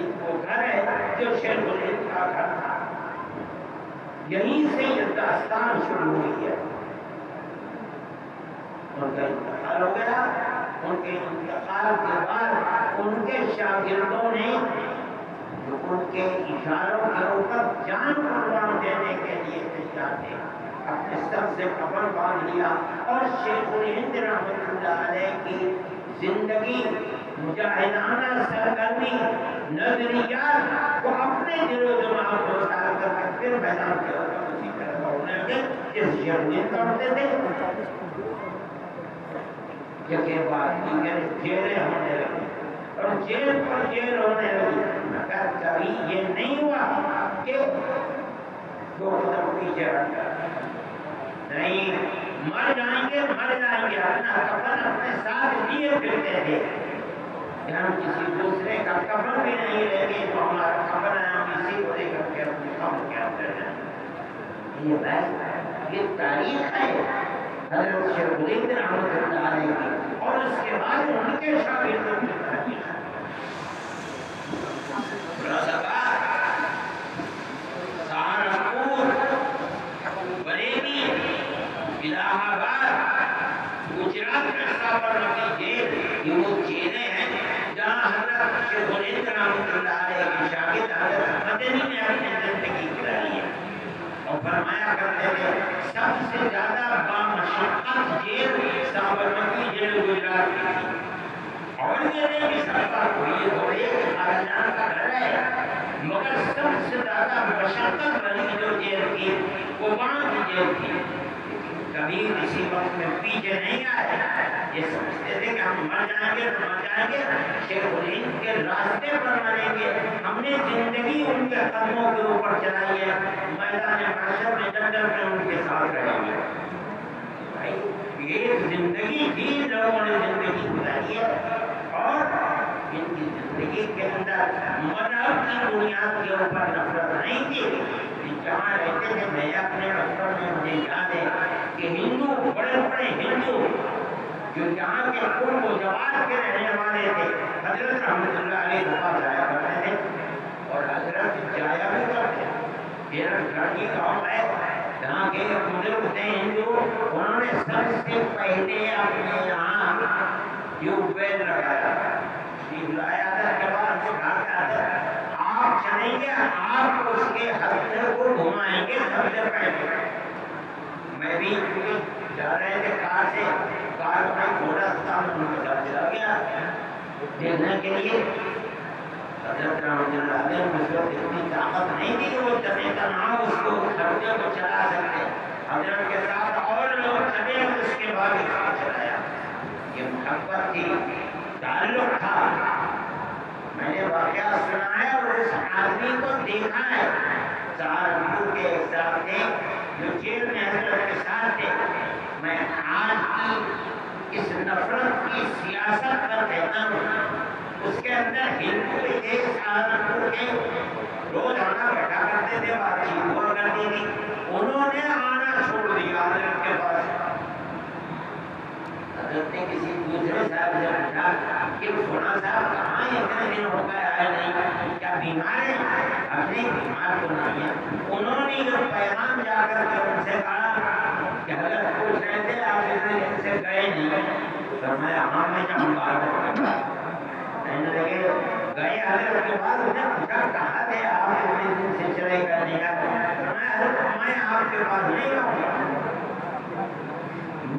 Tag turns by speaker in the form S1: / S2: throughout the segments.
S1: فرید وہ گھر ہے جو شیخ الہند کا گھر تھا. یہیں سے یہ داستان شروع ہوئی ہے. ان کا انتقال ہو گیا. ان کے انتقال کے بعد ان کے شاگردوں نے جو ان کے اشاروں کے اوپر جان قربان دینے کے لیے تیار تھے اپنے سر سے کفن باندھ لیا اور شیخ الہند رحمۃ اللہ علیہ کی زندگی مجاہدانہ سرگرمی نظریات کو اپنے دل و دماغ کو اتار کر کے پھر میدان کے اوپر اسی طرح دوڑنے لگے جس شیخ الہند دوڑتے تھے. کے بعد جیلیں ہونے لگی اور جیل پر جیل ہونے لگی. مگر کبھی یہ نہیں ہوا کہ دو قدم پیچھے رکھ نہیں. مر جائیں گے اپنا کفن اپنے ساتھ لیے پھرتے تھے کہ ہم کسی دوسرے کا کفن بھی نہیں لیں گے تو ہمارا کفن ہے ہم اسی کو لے کر کے اپنے کام کیا کرنا. یہ تاریخ ہے حضرت شیخ الہند رحمۃ اللہ علیہ کی اور اس کے بعد ان کے شاگردوں کی تاریخ. سہارنپور، بریلی، الہ آباد، گجرات میں سابرمتی جیل یہ وہ جیلیں ہیں جہاں حضرت شیخ الہند رحمۃ اللہ علیہ کے شاگرد حضرت مدنی نے اپنی زندگی گزاری ہے. اور فرمایا کرتے تھے سب سے زیادہ بامشقت جیل سابرمتی جیل گجرات کی تھی. اور یہ بھی سرکار کو یہ تھوڑے خاندان کا گھر ہے مگر سب سے زیادہ مشقت والی جو جیل تھی وہ وہاں کی جیل تھی. کبھی کسی وقت میں پیچھے نہیں آئے. یہ سمجھتے تھے کہ ہم مر جائیں گے تو مر جائیں گے شیخ الہند کے راستے پر مریں گے. ہم نے زندگی ان کے قدموں کے اوپر چلائی ہے. میدان محشر میں جنگل میں ان کے ساتھ رہیں گے. یہ زندگی تھی لوگوں نے زندگی گزاری ہے اور ان کی زندگی کے اندر مذہب کی بنیاد کے اوپر نفرت نہیں تھی. جہاں رہتے تھے میں اپنے بچپن میں مجھے یاد ہے کہ ہندو بڑے بڑے ہندو جو یہاں کے قرب و جوار کے رہنے والے تھے حضرت رحمۃ اللہ علیہ دفعہ جایا کرتے تھے اور حضرت جایا بھی کرتے. میرا گھراٹی گاؤں ہے جہاں کے بزرگ تھے ہندو انہوں نے سب سے پہلے اپنے یہاں ٹیوب ویل لگایا. لایا تھا جب آپ سے کہا تھا آپ چلیں گے آپ اس کے ہتھے کو گھمائیں گے سب سے پہلے. میں بھی جا رہے تھے کار سے کار میں گھوڑا تھا ان کے ساتھ چلا گیا دیکھنے کے لیے. حضرت رحمۃ اللہ علیہ اس وقت اتنی طاقت نہیں تھی کہ وہ چلے تنہا اس کو ہتھے کو چلا سکتے. حضرت کے ساتھ اور لوگ چلے اس کے بعد اس کو چلایا. یہ محبت تھی تعلق تھا. میں نے واقعہ سنا ہے اور اس آدمی کو دیکھا ہے. سہارنپور کے ایک صاحب تھے جو جیل میں حضرت کے ساتھ تھے. میں آج کی اس نفرت کی سیاست پر کہتا ہوں اس کے اندر ہندو تھے سہارنپور کے روز آنا بیٹھا کرتے تھے بات چیت ہوا کرتی تھی. انہوں نے آنا چھوڑ دیا حضرت کے پاس. حضرت نے کسی دوسرے صاحب سے پوچھا کہ فلاں صاحب کہاں اتنے دن ہو گئے آئے نہیں کیا بیمار ہیں؟ اپنے بیمار تو نہیں ہے. انہوں نے یہ پیغام جا کر کے ان سے کہا کہ حضرت پوچھ رہے تھے آپ اتنے دن سے گئے نہیں. فرمایا ہاں میں جب کہنے لگے گئے حضرت کے بعد انہیں پوچھا کہاں تھے آپ اتنے دن سے چلے گئے نہیں گئے. فرمایا حضرت میں آپ کے پاس نہیں آؤں گا.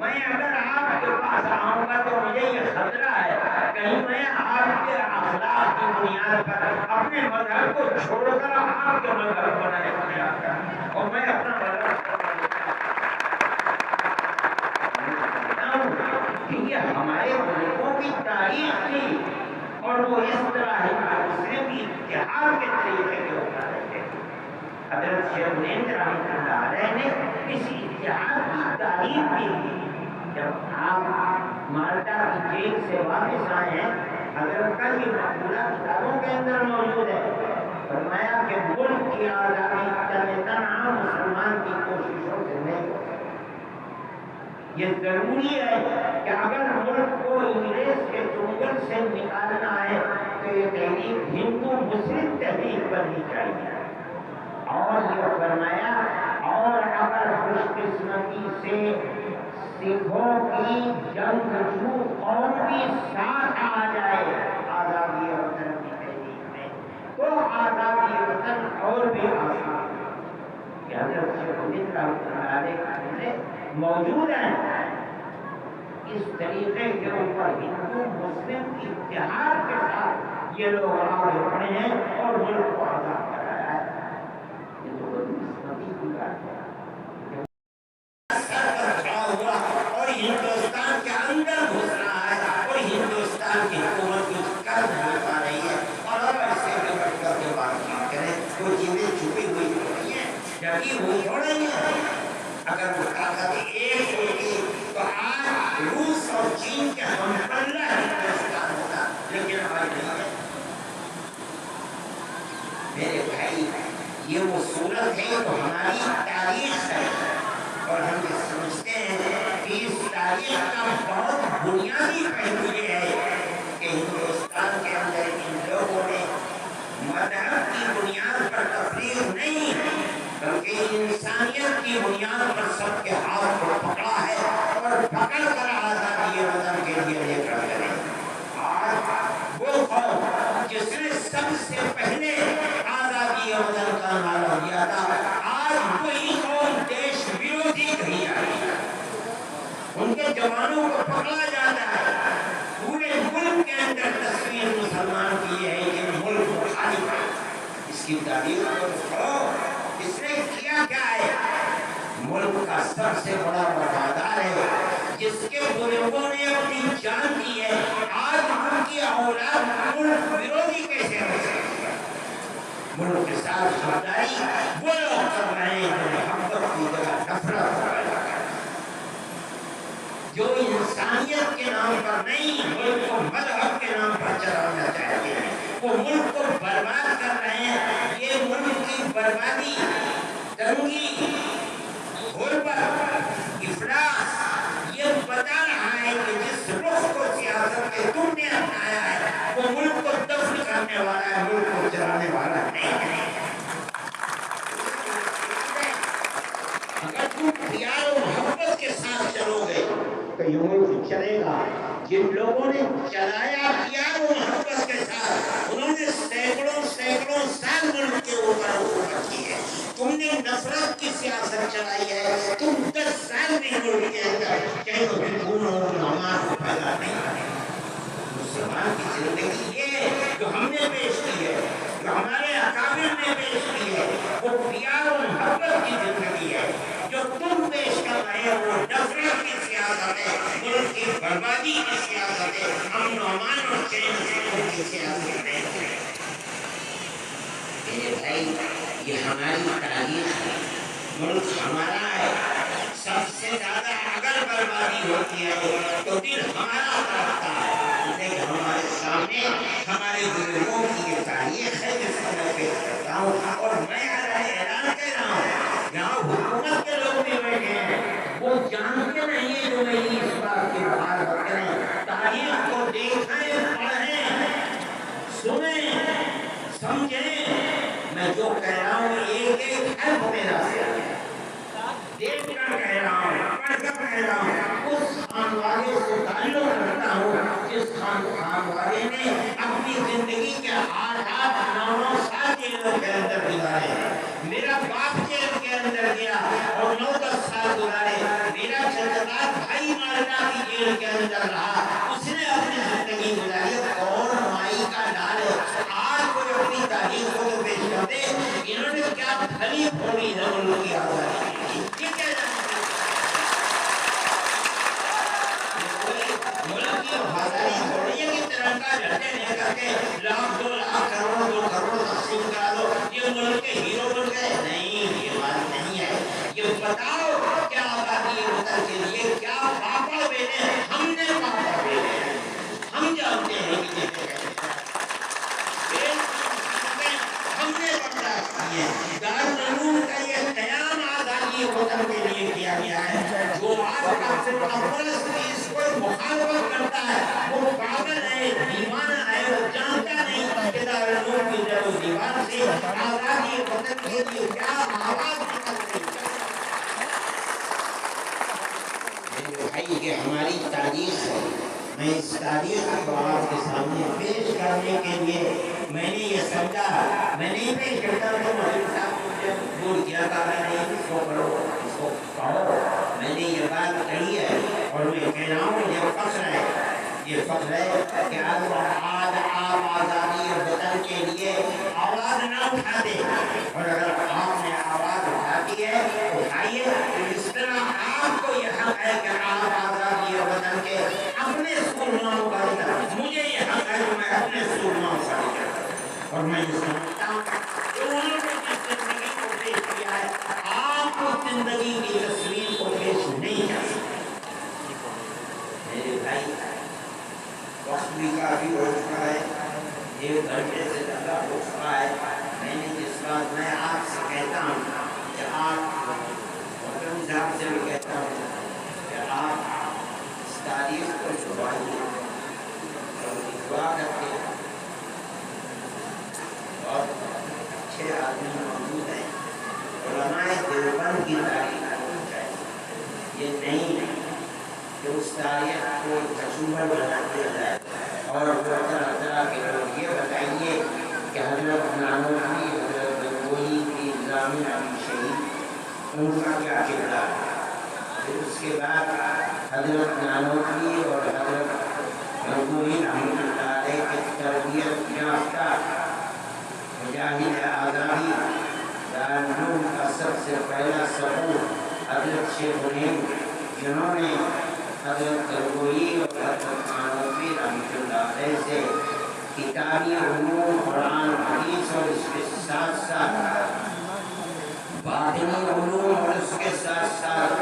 S1: میں اگر آپ کے پاس آؤں گا تو مجھے یہ خطرہ ہے کہیں میں آپ کے اخلاق کی بنیاد پر اپنے مذہب کو چھوڑ کر آپ کے مذہب کو نہ اختیار کروں اور میں اپنا مذہب یہ ہمارے ملکوں کی تاریخ تھی اور وہ اس طرح ہے مسلم اتحاد کے طریقے کے اوپر رہتے. حضرت شیخ الہند رحمۃ اللہ علیہ نے اس اتحاد کی تعلیم کی. جب آپ مالٹا کی جیل سے واپس آئے ہیں حضرت کا یہ مقولہ کتابوں کے اندر موجود ہے. فرمایا کہ ملک کی آزادی تنہا مسلمان کی کوششوں سے نہیں ہو. یہ ضروری ہے کہ اگر ملک کو انگریز کے چنگل سے نکالنا ہے تو یہ تحریک ہندو مسلم تحریک بننی چاہیے. اور یہ فرمایا اور اگر خوش قسمتی سے سکھوں کی جنگجو قوم بھی ساتھ آ جائے آزادی وطن کی تحریک میں تو آزادی وطن اور بھی آسان ہے. کہ حضرت شیخ الہند رحمۃ اللہ علیہ موجود ہیں اس طریقے کے اوپر ہندو مسلم اتحاد کے ساتھ یہ لوگ آگے بڑھے ہیں اور ملک کو آزاد کرایا ہے. یہ تو بڑی قسمتی کی بات ہے. سر پر کھڑا ہوا اور ہندوستان کے اندر گھس رہا ہے اور ہندوستان کی حکومت کچھ کر نہیں پا رہی ہے. اور اب ایسے میں بیٹھ کر کے بات کریں وہ چیزیں چھپی ہوئی ہو رہی ہیں ڈھکی ہوئی ہو رہی ہیں. اگر وہ طاقت ایک ہوتی تو آج روس اور چین کے ہم پلہ ہندوستان ہوتا لیکن آج نہیں ہے. میرے بھائی یہ وہ صورت ہے تو ہماری تاریخ ہے اور ہم یہ سمجھتے ہیں کہ اس تاریخ کا بہت بنیادی پہلو یہ ہے کہ ہندوستان کے اندر ان لوگوں نے مذہب کی بنیاد پر تفریق نہیں بلکہ انسانیت کی بنیاد پر سب کے ہاتھ کو پکڑا ہے اور پکڑ کر آزادی وطن کے لیے لے کر چلے. آج وہ قوم جس نے سب سے پہلے آزادی وطن کا نعرہ دیا تھا آج وہی قوم دیش ورودھی کہی جاتی ہے. ان کے جوانوں کو پکڑا جاتا ہے. پورے ملک کے اندر تصویر مسلمان کی ہے کہ ملک مخالف ہے. اس کی تاریخ کو پڑھو. اس نے کیا کیا ہے؟ ملک کا سب سے بڑا وفادار ہے جس کے بزرگوں نے اپنی جان دی ہے. آج ان کی اولاد ملک ورودھی کیسے ہو سکتی ہے؟ ملک کے ساتھ غداری وہ لوگ کر رہے ہیں جو محبت کی جگہ نفرت ہو رہا ہے. جو انسانیت کے نام پر نہیں ملک کو مذہب کے نام پر چلانا چاہتے ہیں وہ ملک کو برباد کر رہے ہیں. یہ ملک کی بربادی تنگی غربت افلاس یہ بتا رہا ہے کہ جس رخ کو سیاست کے تم نے اپنایا ہے وہ ملک کو دفن کرنے والا ہے ملک کو چلانے والا نہیں ہے. اگر تم پیار و محبت کے ساتھ چلو گے تو یہ ملک چلے گا. جن لوگوں نے چلایا پیار و محبت کے ساتھ انہوں نے سینکڑوں سال ملک کے اوپر حکومت کی ہے. تم نے نفرت کی سیاست چلائی ہے. تم 10 سال بھی ملک کے اندر کہیں تو خون اور نماز کو پیدا نہیں کرے. مسلمان کی زندگی یہ جو ہم نے پیش کی ہے جو ہمارے اکابر نے پیش کی ہے وہ پیار و محبت کی زندگی ہے. جو تم پیش کر رہے ہو وہ نفرت کی سیاست ہے. ملک کی بربادی کی سیاست ہے. امن و امان اور چین کی سیاست ہے. میرے بھائی یہ ہماری تاریخ ہے. ملک ہمارا ہے. سب سے زیادہ اگر بربادی ہوتی ہے تو دل ہمارا کرتا ہے. لیکن ہمارے سامنے ہمارے بزرگوں کی یہ تاریخ ہے جس کو میں پیش کرتا ہوں اور میں اعلان کر رہا ہوں. یہاں حکومت کے لوگ بھی بیٹھے ہیں وہ جانتے نہیں ہیں جو میری اس بات کی وضاحت کریں. تاریخ کو دیکھیں پڑھیں سنیں سمجھیں. میں جو کہہ رہا ہوں ایک ایک حرف میرا دیکھ کر کہہ رہا ہوں پڑھ کر کہہ رہا ہوں. اس خانوادے سے تعلق رکھتا ہوں جس خانوادے نے اپنی زندگی کے 8-9 سال جیلوں کے اندر گزارے. میرا باپ جیل کے اندر گیا اور 9-10 سال گزارے. میرا چچا بھائی مالدہ کی جیل کے اندر رہا. اس نے اپنی زندگی گزاری. کون مائی کا لال ہے. آج کوئی اپنی تاریخ کو پیش کر دے انہوں نے کیا بھلی پھوڑی ہے ملک کی آزادی کی. ٹھیک ہے ملک کی وفاداری تھوڑی ہے کہ ترنگا جھنڈے لے کر کے لاکھ 2 لاکھ کروڑ تقسیم کرا دو یہ ملک کے ہیرو بن گئے. نہیں یہ بات نہیں ہے. یہ بتاؤ کیا آزادی وطن کے لیے کیا پاپا بیٹے ہم نے پاپا بیٹے ہم جانتے ہیں کہ ہم نے برداشت کیے. دارالعلوم کا یہ قیام آزادی وطن کے لیے کیا گیا ہے. جو آج کا اس کو مخالفت کرتا ہے وہ پاگل ہے دیوانہ ہے. وہ جانتا نہیں کہ کہ آزادی وطن کے لیے کیا آواز نکل رہی ہے کہ ہماری تاریخ ہے. میں اس تاریخ کو آپ کے سامنے پیش کرنے کے لیے میں نے یہ سمجھا. میں نہیں پیش کرتا تو مجھے صاحب مجھے بول کیا تھا میں نے اس کو پڑھو اس کو پڑھو. میں نے یہ بات کہی ہے اور میں کہہ رہا ہوں یہ فخر ہے. یہ فخر ہے کہ آج آپ آزادی وطن کے لیے آواز نہ اٹھاتے اور اگر آپ نے آواز اٹھاتی ہے اٹھائیے. اس طرح آپ کو یہ حق ہے کہ آپ آزادی وطن کے اپنے سورماؤں کا ذکر. مجھے یہ حق ہے کہ میں اپنے سورماؤں کا ذکر کروں اور میں یہ سمجھتا ہوں کہ انہوں نے جس زندگی کو پیش کیا ہے آپ اس زندگی کی تصویر کو پیش نہیں کر سکتے. میرے بھائی وقت بھی کافی ہو چکا ہے. 1 گھنٹے سے زیادہ ہو چکا ہے. میں نے جس بات میں آپ سے کہتا ہوں کہ آپ محترم صاحب سے بھی کہتا ہوں کہ آپ اس تاریخ کو چھپائیے اور دعا کرتے ہیں. اور اچھے آدمی موجود ہیں علماء دیوبند کی تاریخ ہونی چاہیے. یہ نہیں ہے کہ اس تاریخ کو کچوبر بنا دیا جائے اور طرح طرح کے لوگ یہ بتائیے کہ حضرت نانوتوی حضرت گنگوئی کی نظام علی شہید ان کا کیا کردار ہے. پھر اس کے بعد حضرت نانوتوی اور حضرت گنگوئی رحمۃ اللہ علیہ کی تربیت یافتہ مجاہد آزادی دارالعلوم کا سب سے پہلا ثبوت حضرت شیخ الہند جنہوں نے حضرت گنگوئی اور حضرت نانوتوی رحمۃ اللہ علیہ سے کتابی علوم قرآن حدیث اور اس کے ساتھ ساتھ باطنی علوم اور اس کے ساتھ ساتھ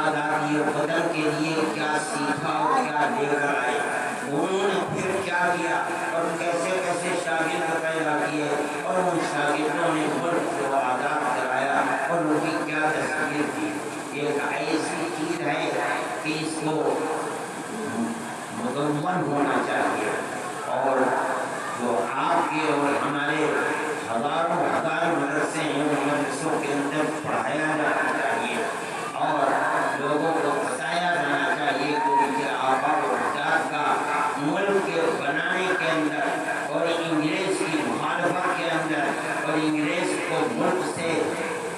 S1: آزادی وطن کے لیے کیا سیکھا اور کیا لے کر آئے. انہوں نے پھر کیا کیا اور کیسے کیسے شاگرد پیدا کیے اور ان شاگردوں نے ملک کو آزاد کرایا اور ان کی کیا تصویر تھی. یہ ایک ایسی چیز ہے کہ اس کو مدون ہونا چاہیے اور جو آپ کے اور ہمارے ہزاروں مدرسے ہیں ان مدرسوں کے اندر پڑھایا جانا چاہیے اور لوگوں کو بتایا جانا چاہیے کہ ان کے آبا و اجداد کا ملک کے بنانے کے اندر اور انگریز کی مخالفت کے اندر اور انگریز کو ملک سے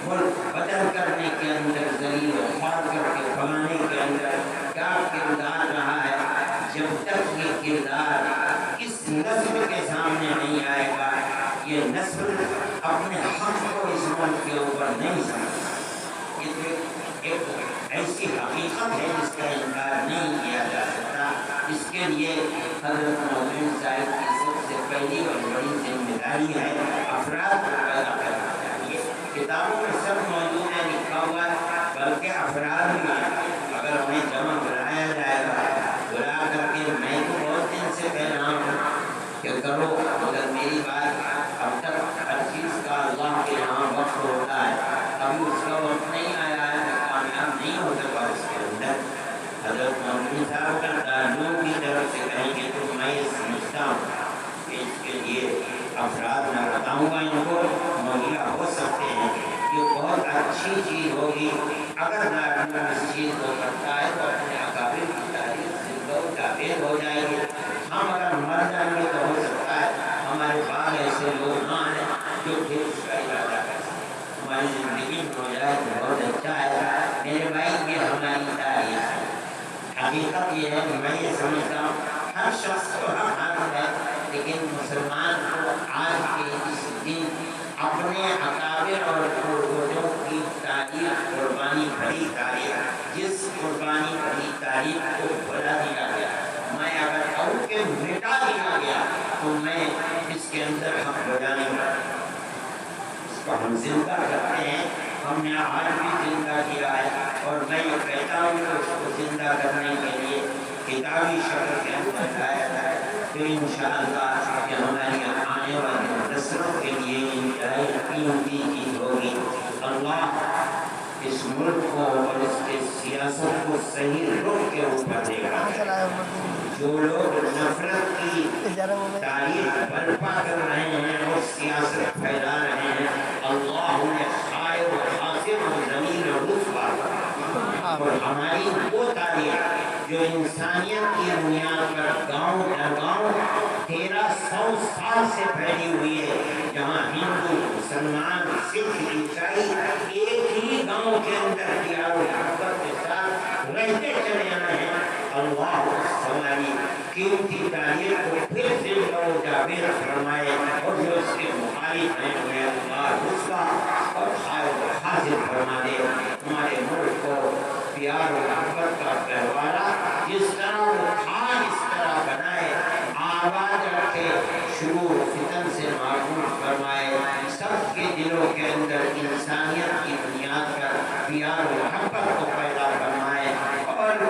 S1: ملک بدل کرنے کے اندر ذلیل و خوار کر کے بھگانے کے اندر کیا کردار رہا ہے. جب تک یہ کردار اس نسل کے سامنے نہیں آئے گا یہ نسل اپنے حق کو اس ملک کے اوپر نہیں سمجھتا. یہ ایک ایسی حقیقت ہے جس کا انکار نہیں کیا جا سکتا. اس کے لیے حضرت مولانا صاحب کی سب سے پہلی اور بڑی ذمہ داری ہے افراد کو پیدا کرنا چاہیے. کتابوں میں سب موجود ہے لکھا ہوا بلکہ افراد بھی اگر انہیں جمع بلایا جائے گا بلا کر کے میں تو بہت دن سے کہہ رہا ہوں کہ کرو مگر میری بات اب تک ہر چیز کا اللہ کے یہاں وقت ہوتا ہے. ابھی اس کا وقت نہیں آیا ہے کامیاب نہیں ہو سکا اس کے اندر. حضرت مولانا صاحب کا تعلق کی طرف سے کہیں گے تو میں یہ سمجھتا ہوں کہ اس کے لیے افراد میں بتاؤں گا ان کو مہیا ہو سکتے ہیں. یہ بہت اچھی چیز ہوگی اگر دارالعلوم اس چیز کو کرتا ہے تو اپنے اکابر کی تاریخ زندہ و جاوید ہو جائے گی. ہم اگر مر جائیں گے تو ہو سکتا ہے ہمارے بعد ایسے لوگ نہ آئیں جو پھر اس کا ارادہ کر سکیں. ہماری زندگی میں ہو جائے تو بہت اچھا ہے. میرے بھائی یہ ہماری تاریخ ہے. حقیقت یہ ہے کہ میں یہ سمجھتا ہوں ہر شخص کو حق حاصل ہے لیکن مسلمان کو آج کے اس دن اپنے اکابر اور پروجوں کی تاریخ قربانی بھری تاریخ جس قربانی بھری تاریخ کو بھلا دیا گیا میں اگر اور کے مٹا دیا گیا تو میں اس کے اندر حق بجانے گا. اس کو ہم زندہ کرتے ہیں. ہم نے آج بھی زندہ کیا ہے اور میں یہ کہتا ہوں کہ اس کو زندہ کرنے کے لیے کتابی شکل کے اندر لایا جائے تو انشاءاللہ کہ ہماری آنے والی نسلوں کے لیے انتہائی قیمتی چیز ہوگی. اللہ اس ملک کو اور اس کے سیاست کو صحیح رخ کے اوپر دے گا. جو لوگ نفرت کی تاریخ برپا کر رہے ہیں اور سیاست پھیلا رہے سال سے پھیلی ہوئی ہے، جہاں ہندو، مسلمان، سکھ، عیسائی ایک ہی گاؤں کے اندر پیار و محبت کے ساتھ رہتے چلے آئے ہیں۔ اللہ ہماری قیمتی تاریخ کو پھر سے جاوید فرمائے، اور جو اس کے مخالف ہیں انہیں اللہ اس کا اور حاضر فرما دے۔ ہمارے ملک کو پیار و محبت کا گہوارہ جس طرح وہ تھا اس طرح بنائے، آباد رکھے، شرور فتن سے محفوظ فرمائے، سب کے دلوں کے اندر انسانیت کی بنیاد پر پیار و محبت کو پیدا فرمائے، اور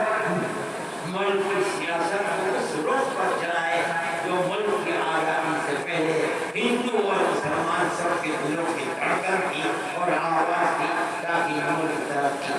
S1: ملک کی سیاست کو اس رخ پر چلائے جو ملک کی آزادی سے پہلے ہندو اور مسلمان سب کے دلوں کی دھڑکن تھی اور آواز تھی، تاکہ ملک ترقی